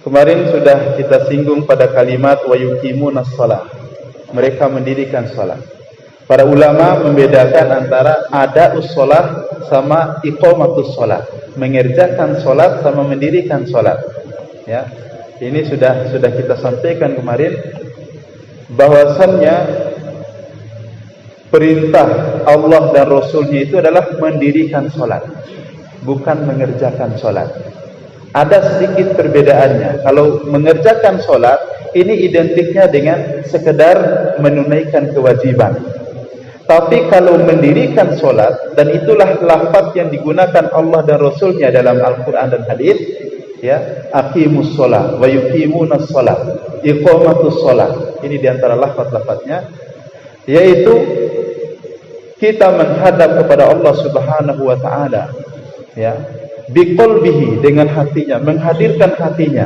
Kemarin sudah kita singgung pada kalimat wa yuqimunas shalah. Mereka mendirikan salat. Para ulama membedakan antara ada'us shalah sama iqamatus shalah. Mengerjakan salat sama mendirikan salat. Ya. Ini sudah kita sampaikan kemarin bahwasannya perintah Allah dan Rasulnya itu adalah mendirikan salat, bukan mengerjakan salat. Ada sedikit perbedaannya. Kalau mengerjakan sholat, ini identiknya dengan sekedar menunaikan kewajiban. Tapi kalau mendirikan sholat, dan itulah lafaz yang digunakan Allah dan Rasulnya dalam Al-Quran dan Hadis, ya, aqimus sholat, wa yuqimunas sholat, iqamatus sholat. Ini diantara lafaz-lafaznya, yaitu kita menghadap kepada Allah Subhanahu wa Ta'ala, ya, biqalbihi, dengan hatinya, menghadirkan hatinya.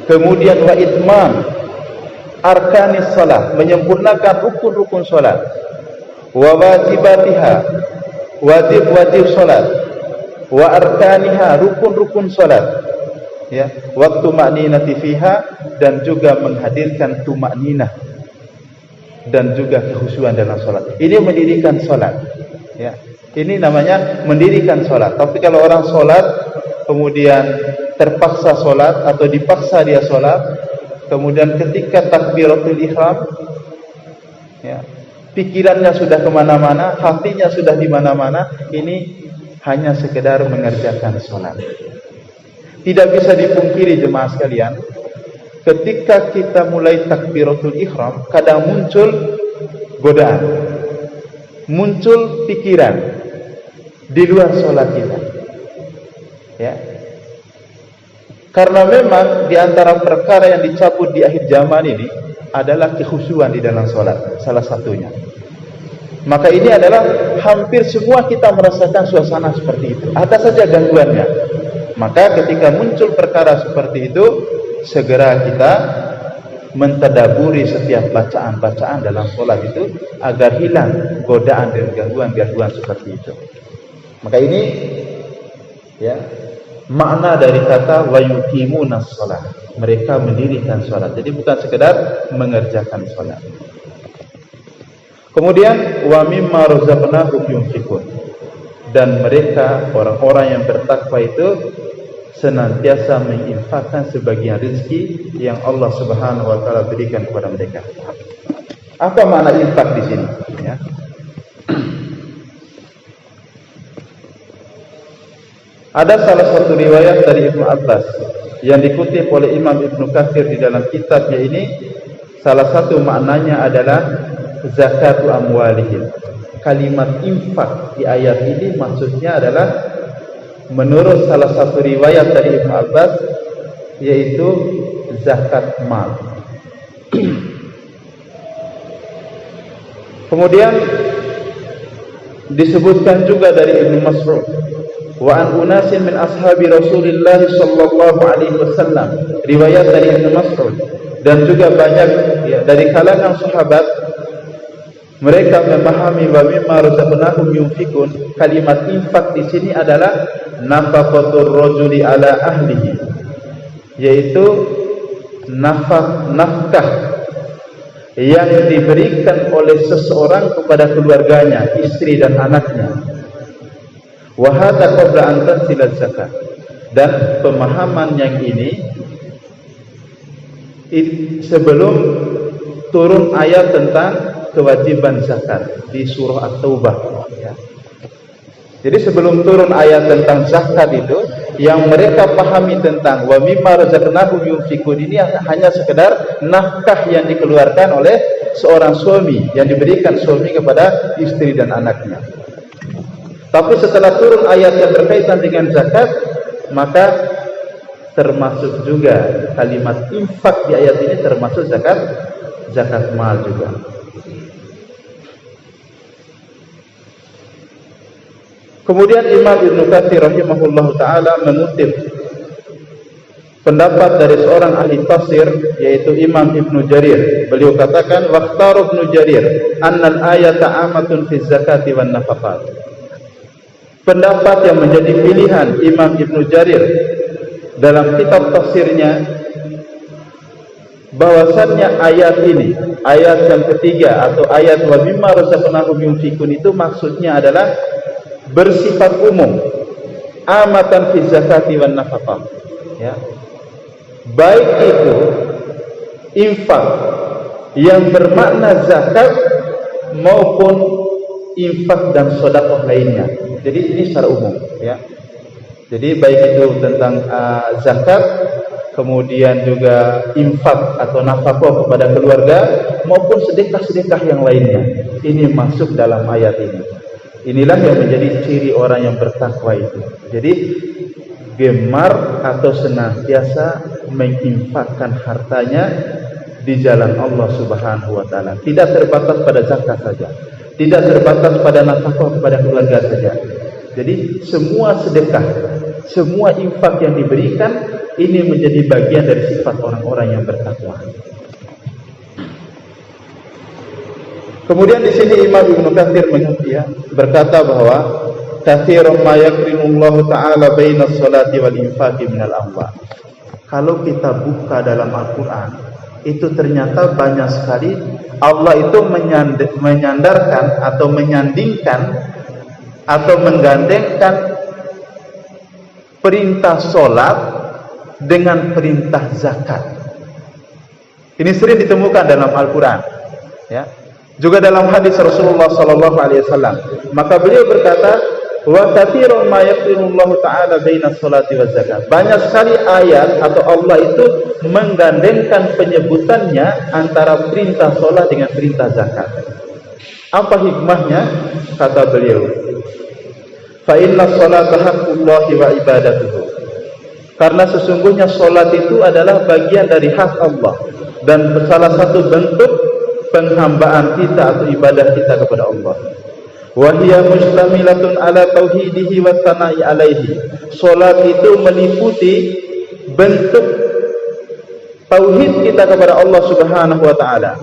Kemudian wa itmam arkanis salat, menyempurnakan rukun-rukun salat. Wa wajibatiha, wajib-wajib salat. Wa arkaniha, rukun-rukun salat. Ya, waktu ma'ninati fiha, dan juga menghadirkan tumakninah dan juga kekhusyuan dalam salat. Ini mendirikan salat. Ya. Ini namanya mendirikan sholat. Tapi kalau orang sholat kemudian terpaksa sholat atau dipaksa dia sholat, kemudian ketika takbiratul ihram, ya, pikirannya sudah kemana-mana, hatinya sudah di mana-mana, ini hanya sekedar mengerjakan sholat. Tidak bisa dipungkiri jemaah sekalian, ketika kita mulai takbiratul ihram, kadang muncul godaan, muncul pikiran di luar sholat kita, ya. Karena memang di antara perkara yang dicabut di akhir zaman ini adalah kekhusyuan di dalam sholat, salah satunya. Maka ini adalah hampir semua kita merasakan suasana seperti itu. Ada saja gangguannya. Maka ketika muncul perkara seperti itu, segera kita mentadaburi setiap bacaan-bacaan dalam sholat itu agar hilang godaan dan gangguan-gangguan seperti itu. Maka ini, ya, makna dari kata wa yuqimunas shalah. Mereka mendirikan salat. Jadi bukan sekedar mengerjakan salat. Kemudian wa mimma razaqnahum yunfiqun. Dan mereka, orang-orang yang bertakwa itu, senantiasa menginfakkan sebagian rezeki yang Allah Subhanahu wa Ta'ala berikan kepada mereka. Apa makna infak di sini? Ya. Ada salah satu riwayat dari Ibnu Abbas yang dikutip oleh Imam Ibnu Katsir di dalam kitabnya ini. Salah satu maknanya adalah zakatu amwalihim. Kalimat infak di ayat ini maksudnya adalah, menurut salah satu riwayat dari Ibnu Abbas, yaitu zakat mal. Kemudian disebutkan juga dari Ibnu Mas'ud, wa an unasin min ashabi Rasulillah sallallahu alaihi wasallam, riwayat dari Ibnu Mas'ud, dan juga banyak, ya, dari kalangan sahabat, mereka memahami wa mimma razaqnahum yunfikun. Kalimat infak di sini adalah nafaqatur rajuli ala ahlihi, yaitu nafkah yang diberikan oleh seseorang kepada keluarganya, istri dan anaknya. Wa hadza qabla an tanzila zakat. Dan pemahaman yang ini sebelum turun ayat tentang kewajiban zakat di surah At-Taubah, ya. Jadi sebelum turun ayat tentang zakat itu, yang mereka pahami tentang wa mimma razaqnahum yunfikun ini hanya sekedar nafkah yang dikeluarkan oleh seorang suami, yang diberikan suami kepada istri dan anaknya. Tapi setelah turun ayat yang berkaitan dengan zakat, maka termasuk juga kalimat infak di ayat ini, termasuk zakat mal juga. Kemudian Imam Ibnu Katsir rahimahullah ta'ala mengutip pendapat dari seorang ahli tafsir, yaitu Imam Ibnu Jarir. Beliau katakan, waqtar Ibnu Jarir annal ayata amatun fi zakati wan nafaqat. Pendapat yang menjadi pilihan Imam Ibnu Jarir dalam kitab tafsirnya bahwasannya ayat ini, ayat yang ketiga atau ayat wa mimma razaqnahum yunfikun itu maksudnya adalah bersifat umum, amatan fi zakati wan nafaqah, ya. Baik itu infak yang bermakna zakat maupun infak dan sedekah lainnya. Jadi ini secara umum, ya. Jadi baik itu tentang zakat, kemudian juga infak atau nafkah kepada keluarga maupun sedekah-sedekah yang lainnya. Ini masuk dalam ayat ini. Inilah yang menjadi ciri orang yang bertakwa itu. Jadi gemar atau senantiasa menginfakkan hartanya di jalan Allah Subhanahu wa taala. Tidak terbatas pada zakat saja. Tidak terbatas pada nafkah kepada keluarga saja. Jadi semua sedekah, semua infak yang diberikan ini menjadi bagian dari sifat orang-orang yang bertakwa. Kemudian di sini Imam Ibnu Katsir berkata bahwa katsirun ma yakrimullahu taala bainas salati wal infaqi minal amwal. Kalau kita buka dalam Al-Qur'an, itu ternyata banyak sekali Allah itu menyandarkan atau menyandingkan atau menggandengkan perintah solat dengan perintah zakat. Ini sering ditemukan dalam Al-Quran, ya. Juga dalam hadis Rasulullah sallallahu alaihi wasallam. Maka beliau berkata, wa katsirun ma yaqrinullahu ta'ala bainas salati waz zakat. Banyak sekali ayat atau Allah itu menggandengkan penyebutannya antara perintah solat dengan perintah zakat. Apa hikmahnya? Kata beliau, fa inna sholata haqqullahi wa ibadatuhu. Karena sesungguhnya solat itu adalah bagian dari hak Allah dan salah satu bentuk penghambaan kita atau ibadah kita kepada Allah. Wa hiya mustamilatun ala tauhidihi wa tsana'i alaihi. Solat itu meliputi bentuk tauhid kita kepada Allah Subhanahu wa taala.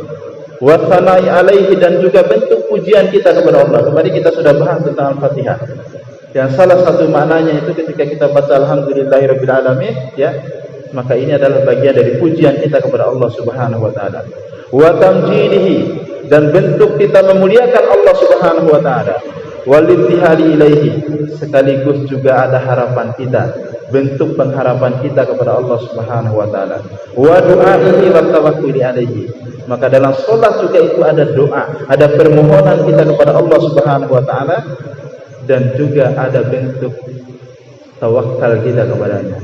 Wa tsana'i alaihi, dan juga bentuk pujian kita kepada Allah. Kemarin kita sudah bahas tentang Al-Fatihah. Yang salah satu maknanya itu ketika kita baca alhamdulillahirabbil alamin, ya, maka ini adalah bagian dari pujian kita kepada Allah Subhanahu wa taala. Wa tamjidihi, dan bentuk kita memuliakan Allah Subhanahu wa taala. Wal ibtihali ilaihi, sekaligus juga ada harapan kita, bentuk pengharapan kita kepada Allah Subhanahu wa taala. Wa du'aihi wa tawakkuli alaihi. Maka dalam salat juga itu ada doa, ada permohonan kita kepada Allah Subhanahu wa taala, dan juga ada bentuk tawakal kita kepadanya.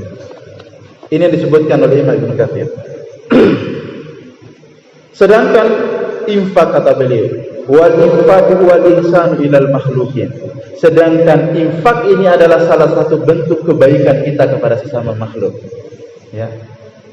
Ini yang disebutkan oleh Imam Ibnu Katsir. Sedangkan infak, kata beliau, wal infaq wal ihsan ilal makhluqin. Sedangkan infak ini adalah salah satu bentuk kebaikan kita kepada sesama makhluk, ya.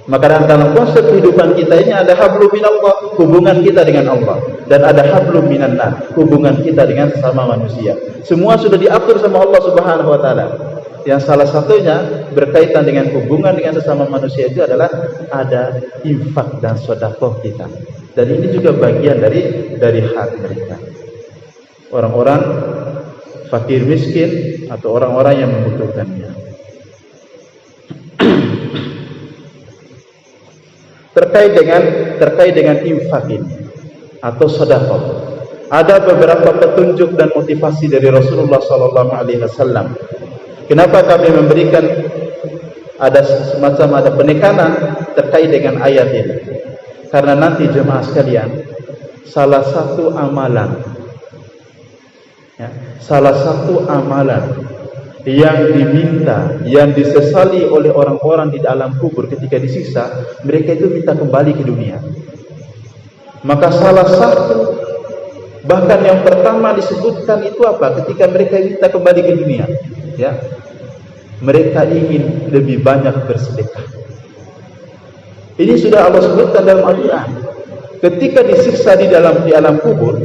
Maka dalam konsep kehidupan kita ini ada hablum minallah, hubungan kita dengan Allah, dan ada hablum minan nas, hubungan kita dengan sesama manusia. Semua sudah diatur sama Allah Subhanahu wa taala. Yang salah satunya berkaitan dengan hubungan dengan sesama manusia itu adalah ada infak dan sedekah kita. Dan ini juga bagian dari hak mereka. Orang-orang fakir miskin atau orang-orang yang membutuhkannya. Terkait dengan infak ini atau sedekah, ada beberapa petunjuk dan motivasi dari Rasulullah sallallahu alaihi wasallam. Kenapa kami memberikan ada penekanan terkait dengan ayat ini? Karena nanti jemaah sekalian, salah satu amalan yang diminta, yang disesali oleh orang-orang di dalam kubur ketika disiksa, mereka itu minta kembali ke dunia. Maka salah satu, bahkan yang pertama disebutkan itu apa? Ketika mereka minta kembali ke dunia, ya, mereka ingin lebih banyak bersedekah. Ini sudah Allah sebutkan dalam Al-Quran. Ketika disiksa di alam kubur,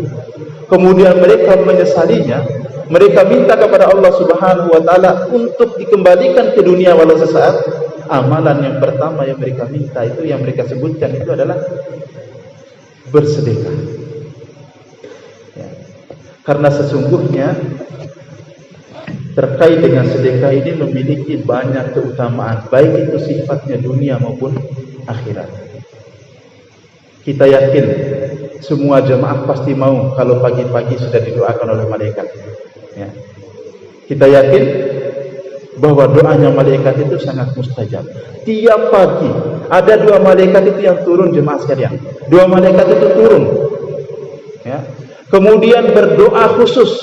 kemudian mereka menyesalinya, mereka minta kepada Allah Subhanahu wa taala untuk dikembalikan ke dunia walau sesaat. Amalan yang pertama yang mereka minta itu, yang mereka sebutkan itu adalah bersedekah, ya. Karena sesungguhnya terkait dengan sedekah ini memiliki banyak keutamaan, baik itu sifatnya dunia maupun akhirat. Kita yakin semua jemaah pasti mau kalau pagi-pagi sudah didoakan oleh malaikat. Ya. Kita yakin bahwa doanya malaikat itu sangat mustajab. Tiap pagi ada 2 malaikat itu yang turun, jemaah sekalian. 2 malaikat itu turun. Ya. Kemudian berdoa khusus.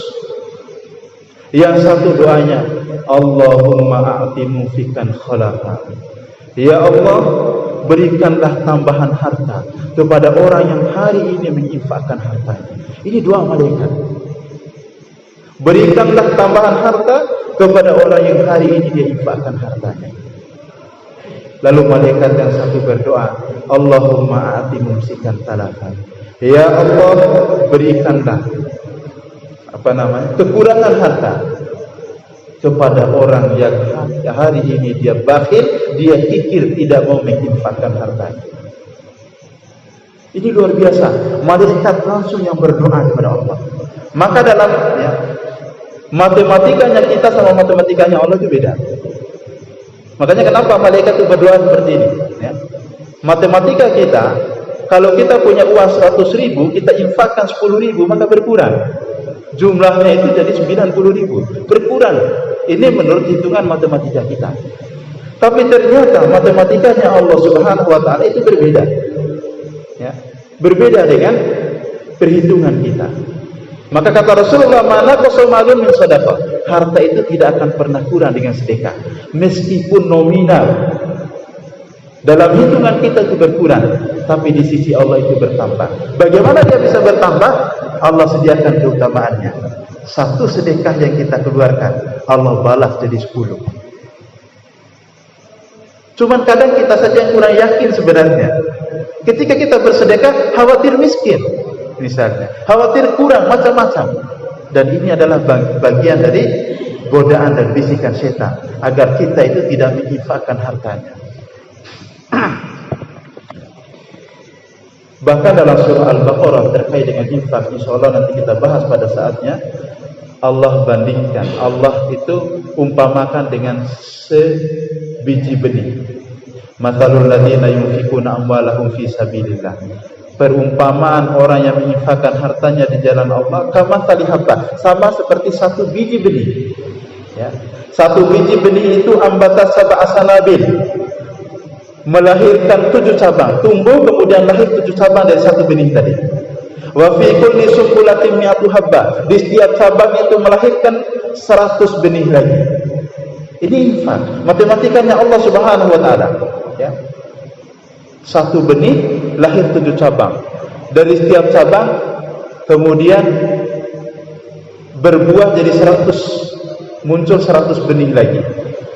Yang satu doanya, Allahumma a'ti munfiqan khalafa. Ya Allah, berikanlah tambahan harta kepada orang yang hari ini menginfakkan hartanya. Ini doa malaikat. Berikanlah tambahan harta kepada orang yang hari ini dia infakkan hartanya. Lalu malaikat yang satu berdoa, Allahumma a'ti mumsikan talafan. Ya Allah, berikanlah kekurangan harta kepada orang yang hari ini dia bakhil, dia kikir, tidak mau menginfakkan hartanya. Ini luar biasa. Malaikat langsung yang berdoa kepada Allah. Maka dalam matematikanya kita sama matematikanya Allah itu beda. Makanya kenapa malaikat itu berdoa seperti ini? Ya. Matematika kita, kalau kita punya uang 100.000, kita infakkan 10.000, maka berkurang. Jumlahnya itu jadi 90.000, berkurang. Ini menurut hitungan matematika kita. Tapi ternyata matematikanya Allah Subhanahu wa taala itu berbeda. Ya. Berbeda dengan perhitungan kita. Maka kata Rasulullah, "Mana qasamalun min shadaqah." Harta itu tidak akan pernah kurang dengan sedekah, meskipun nominal. Dalam hitungan kita itu berkurang, tapi di sisi Allah itu bertambah. Bagaimana dia bisa bertambah? Allah sediakan keutamaannya. Satu sedekah yang kita keluarkan, Allah balas jadi 10. Cuman kadang kita saja yang kurang yakin sebenarnya. Ketika kita bersedekah, khawatir miskin, misalnya, khawatir kurang, macam-macam. Dan ini adalah bagian dari godaan dan bisikan setan, agar kita itu tidak menginfakkan hartanya. Bahkan dalam surah Al-Baqarah terkait dengan infak, insyaallah nanti kita bahas pada saatnya, Allah bandingkan, Allah itu umpamakan dengan sebiji benih. Mathalul ladzina yunfikuna amwalahum fi sabilillah. Perumpamaan orang yang menginfakkan hartanya di jalan Allah, kamathali habba, sama seperti satu biji benih. Ya. Satu biji benih itu ambata sab'a sanabil, melahirkan 7 cabang, tumbuh kemudian lahir 7 cabang dari satu benih tadi. Wa fi kulli sumbulatin mi'atu habba, di setiap cabang itu melahirkan 100 benih lagi. Ini infak, matematikanya Allah Subhanahu wa taala. Ya. Satu benih lahir 7 cabang. Dari setiap cabang kemudian berbuah jadi 100, muncul 100 benih lagi,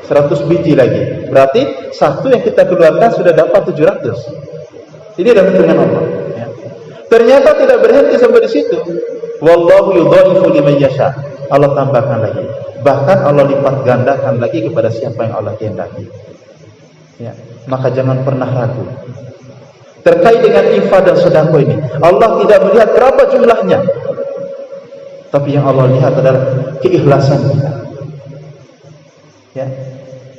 100 biji lagi. Berarti satu yang kita keluarkan sudah dapat 700. Ini adalah hitungan Allah. Ya. Ternyata tidak berhenti sampai di situ. Wallahu yudhaifu liman yasha. Allah tambahkan lagi. Bahkan Allah lipat gandakan lagi kepada siapa yang Allah kehendaki. Ya. Maka jangan pernah ragu terkait dengan infak dan sedekah ini. Allah tidak melihat berapa jumlahnya, tapi yang Allah lihat adalah keikhlasan kita. Ya.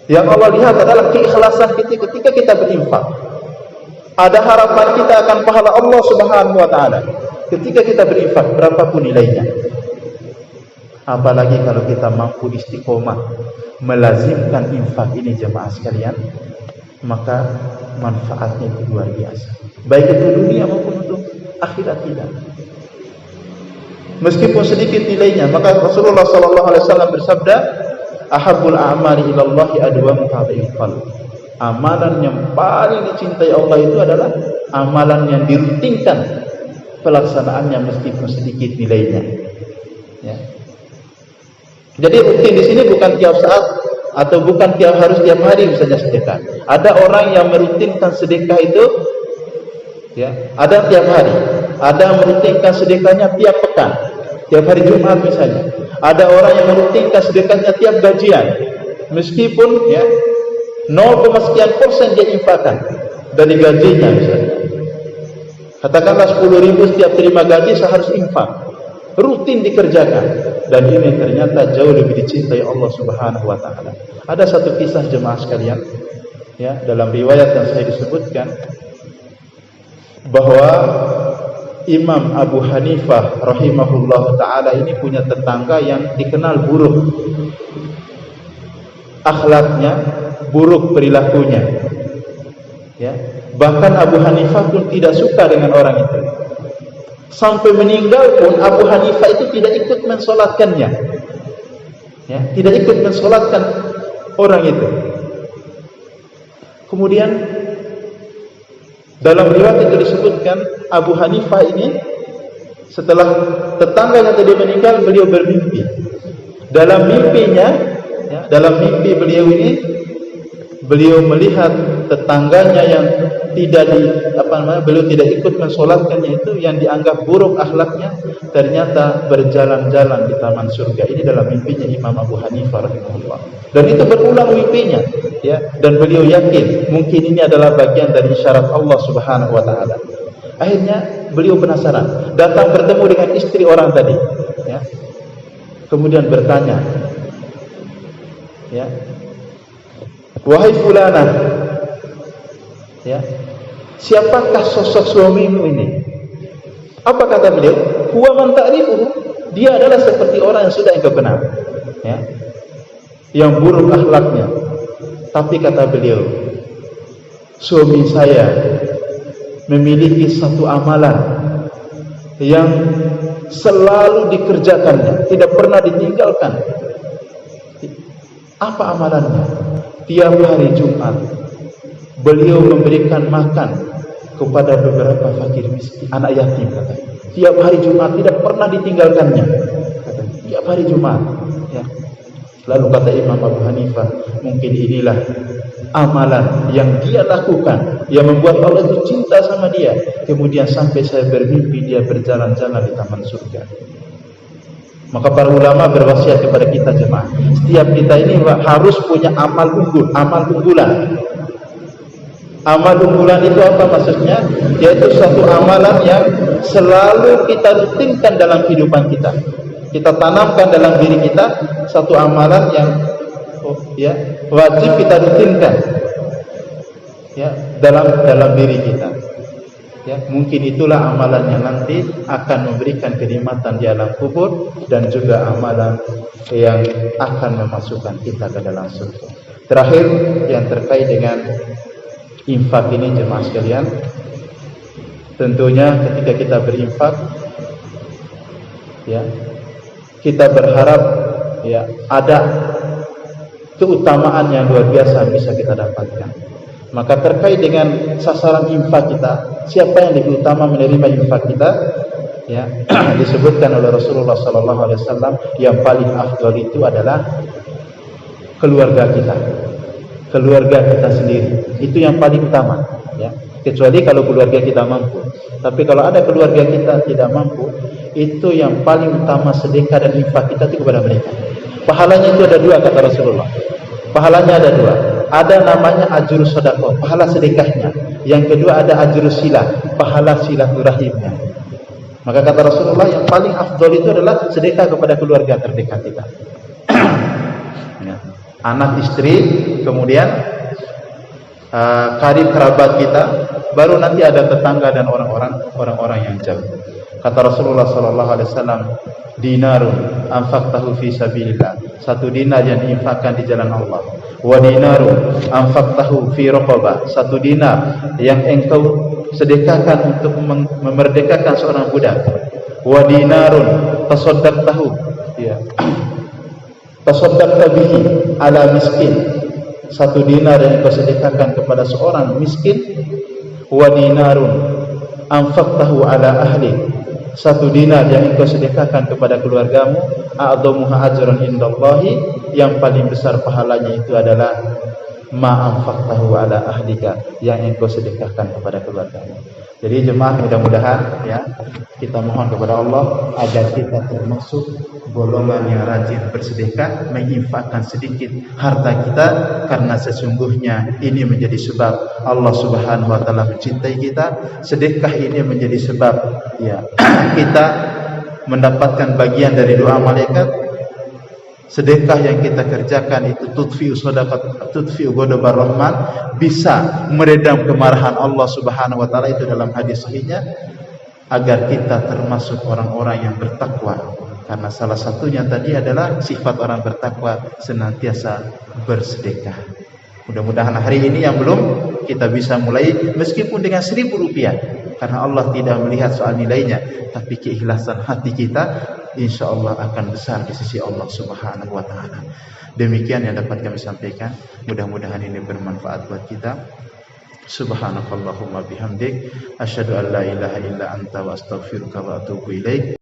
Yang Allah lihat adalah keikhlasan kita ketika kita berinfak. Ada harapan kita akan pahala Allah Subhanahu wa taala ketika kita berinfak, berapapun nilainya. Apalagi kalau kita mampu istiqomah melazimkan infak ini, jemaah sekalian, maka manfaatnya itu luar biasa, baik itu dunia maupun untuk akhirat kita. Meskipun sedikit nilainya, maka Rasulullah SAW bersabda, ahabbul a'mali ilallahi adwamuha bil qalb. Amalan yang paling dicintai Allah itu adalah amalan yang dirutinkan pelaksanaannya meskipun sedikit nilainya. Ya. Jadi rutin di sini bukan tiap saat atau bukan harus tiap hari misalnya sedekah. Ada orang yang merutinkan sedekah itu, ya, ada tiap hari. Ada yang merutinkan sedekahnya tiap pekan, tiap hari Jumat misalnya. Ada orang yang merutinkan sedekahnya tiap gajian, meskipun ya 0,sekian% dia infakkan dari gajinya misalnya. Katakanlah 10.000 setiap terima gaji saya harus infak, rutin dikerjakan, dan ini ternyata jauh lebih dicintai Allah Subhanahu wa taala. Ada satu kisah jemaah sekalian, ya, dalam riwayat yang saya disebutkan, bahwa Imam Abu Hanifah rahimahullah ta'ala ini punya tetangga yang dikenal buruk akhlaknya, buruk perilakunya, ya. Bahkan Abu Hanifah pun tidak suka dengan orang itu. Sampai meninggal pun Abu Hanifah itu tidak ikut mensolatkannya, ya, tidak ikut mensolatkan orang itu. Kemudian dalam riwayat itu disebutkan Abu Hanifah ini setelah tetangganya tadi meninggal, beliau bermimpi. Dalam mimpinya, ya, dalam mimpi beliau ini, beliau melihat tetangganya yang beliau tidak ikut mensolatkannya itu, yang dianggap buruk akhlaknya, ternyata berjalan-jalan di taman surga. Ini dalam mimpinya Imam Abu Hanifah rahimahullah. Dan itu berulang mimpinya, ya. Dan beliau yakin mungkin ini adalah bagian dari isyarat Allah Subhanahu wa taala. Akhirnya beliau penasaran, datang bertemu dengan istri orang tadi, ya. Kemudian bertanya, ya, wahai fulana, ya, siapakah sosok suamimu ini? Apa kata beliau? Huwa man ta'rifuhu, dia adalah seperti orang yang sudah engkau kenal, ya, yang buruk akhlaknya. Tapi kata beliau, suami saya memiliki satu amalan yang selalu dikerjakannya, tidak pernah ditinggalkan. Apa amalannya? Tiap hari Jumat beliau memberikan makan kepada beberapa fakir miskin, anak yatim, katanya. Tiap hari Jumat, tidak pernah ditinggalkannya, katanya. Tiap hari Jumat, ya. Lalu kata Imam Abu Hanifah, mungkin inilah amalan yang dia lakukan yang membuat Allah itu cinta sama dia. Kemudian sampai saya bermimpi dia berjalan-jalan di taman surga. Maka para ulama berwasiat kepada kita jemaah, setiap kita ini harus punya amal unggul, amal unggulan. Amal unggulan itu apa maksudnya? Yaitu suatu amalan yang selalu kita rutinkan dalam kehidupan kita. Kita tanamkan dalam diri kita satu amalan yang, ya, wajib kita rutinkan, ya, dalam diri kita. Ya, mungkin itulah amalan yang nanti akan memberikan kenikmatan di alam kubur dan juga amalan yang akan memasukkan kita ke dalam surga. Terakhir yang terkait dengan infak ini jemaah sekalian, tentunya ketika kita berinfak, ya, kita berharap, ya, ada keutamaan yang luar biasa bisa kita dapatkan. Maka terkait dengan sasaran infak kita, siapa yang lebih utama menerima infak kita, ya, disebutkan oleh Rasulullah SAW, yang paling afdal itu adalah keluarga kita, keluarga kita sendiri. Itu yang paling utama, ya. Kecuali kalau keluarga kita mampu. Tapi kalau ada keluarga kita tidak mampu, itu yang paling utama sedekah dan infak kita itu kepada mereka. Pahalanya itu ada dua kata Rasulullah. Pahalanya ada dua. Ada namanya ajrus sedekah, pahala sedekahnya. Yang kedua ada ajrus silah, pahala silaturahimnya. Maka kata Rasulullah yang paling afdal itu adalah sedekah kepada keluarga terdekat kita. Ya. Anak, istri, kemudian karib kerabat kita, baru nanti ada tetangga dan orang-orang yang jauh. Kata Rasulullah SAW, dinarun anfaqtahu fi sabilillah, satu dinar yang diinfakkan di jalan Allah. Wa dinarun anfaqtahu fi raqabah, satu dinar yang engkau sedekahkan untuk memerdekakan seorang budak. Wa dinarun tasaddaqtahu, ya, tasaddaqta bihi ala miskin, satu dinar yang engkau sedekahkan kepada seorang miskin. Wa dinarun anfaqtahu ala ahli, satu dinar yang engkau sedekahkan kepada keluargamu. A'dhamuha ajran indallahi, yang paling besar pahalanya itu adalah ma anfaqtahu ala ahlika, yang engkau sedekahkan kepada keluargamu. Jadi jemaah, mudah-mudahan, ya, kita mohon kepada Allah agar kita termasuk golongan yang rajin bersedekah, menginfakkan sedikit harta kita, karena sesungguhnya ini menjadi sebab Allah Subhanahu wa taala mencintai kita. Sedekah ini menjadi sebab, ya, kita mendapatkan bagian dari doa malaikat, sedekah yang kita kerjakan itu tudfi'u shadaqat, tudfi'u ghadabar rahman, bisa meredam kemarahan Allah Subhanahu wa taala. Itu dalam hadis sahihnya, agar kita termasuk orang-orang yang bertakwa. Karena salah satunya tadi adalah sifat orang bertakwa senantiasa bersedekah. Mudah-mudahan hari ini yang belum, kita bisa mulai meskipun dengan 1.000 rupiah. Karena Allah tidak melihat soal nilainya, tapi keikhlasan hati kita insya Allah akan besar di sisi Allah Subhanahu wa taala. Demikian yang dapat kami sampaikan. Mudah-mudahan ini bermanfaat buat kita. Subhanakallahumma bihamdik, asyhadu an la ilaha illa anta wa astaghfiruka wa atubu ilaik.